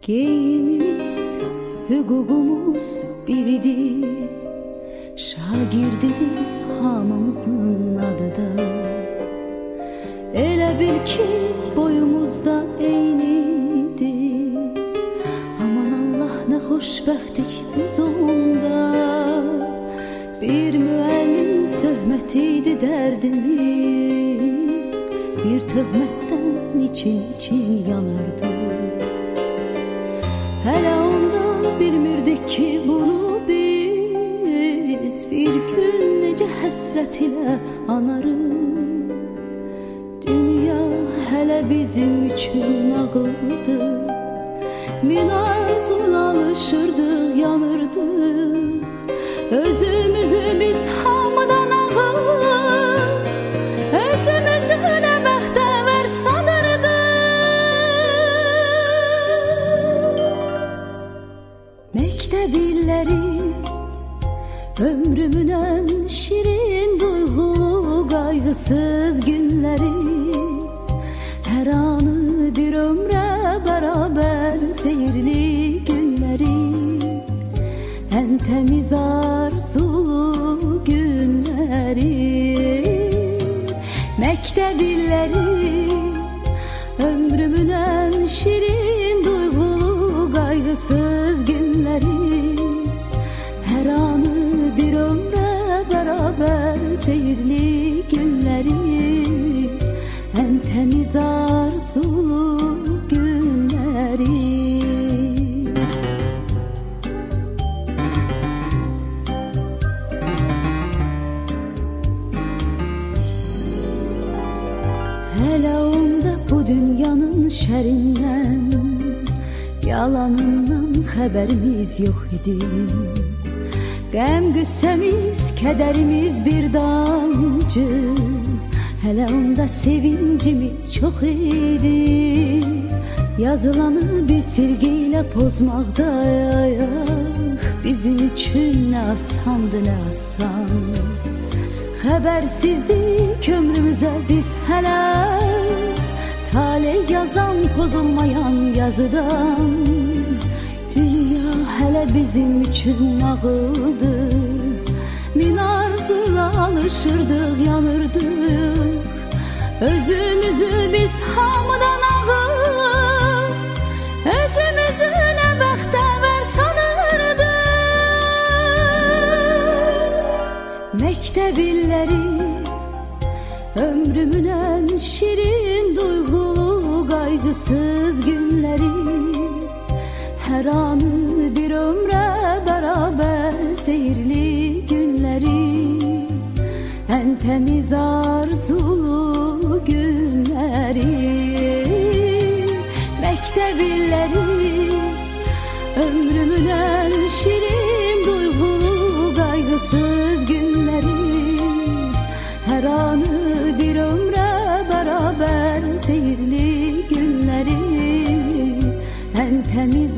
Geyimimiz, hüququmuz biridir. Şagirdidir hamımızın adı da. Elə bil ki boyumuzda eynidir. Aman Allah nə xoşbəxtlik biz onda. Bir müəllim töhmətiydi dərdimiz. Bir töhmətdən için yanardı. Hələ onda bilmirdik ki bunu biz. Bir gün necə həsrət ilə anarıq. Dünya hələ bizim üçün nağıldı. Min arzuyla alışırdıq, yanırdıq. Özümüzü biz hamıdan ağır, özümüzü nə bəxtəvər sanırdıq. Məktəb illəri ömrümün ən şirin duyğulu qayğısız günləri. Hər anı bir ömrə bərabər seyirli günləri. Ən təmiz arzulu günləri. Məktəb illəri ömrümün ən şirin duyğulu qayğısız günləri. Hər anı bir ömrə bərabər seyirli günləri. Ən təmiz arzulu günləri. Hələ onda bu dünyanın şərindən, yalanından xəbərimiz yox idi. Qəm qüssəmiz, kədərimiz bir damcı. Hələ onda sevincimiz çox idi. Yazılanı bir silgiyle pozmaqda bizim üçün nə asandı, nə asan. Xəbərsizdik ömrümüzə biz hələ. Taley yazan pozulmayan yazıdan. Dünya hələ bizim üçün nağıldı. Min arzuyla alışırdıq, yanırdıq. Özümüzü biz hamıdan ağır, özümüzü nə bəxtəvər sanırdıq. Məktəb illəri ömrümün ən şirin duyğulu qayğısız günləri. Hər anı bir ömrə bərabər seyirli günləri. Ən təmiz arzulu günləri. Məktəb illəri ömrümün ən şirin duyğulu qayğısız günləri. Hər anı bir ömrə bərabər seyirli günləri. Ən təmiz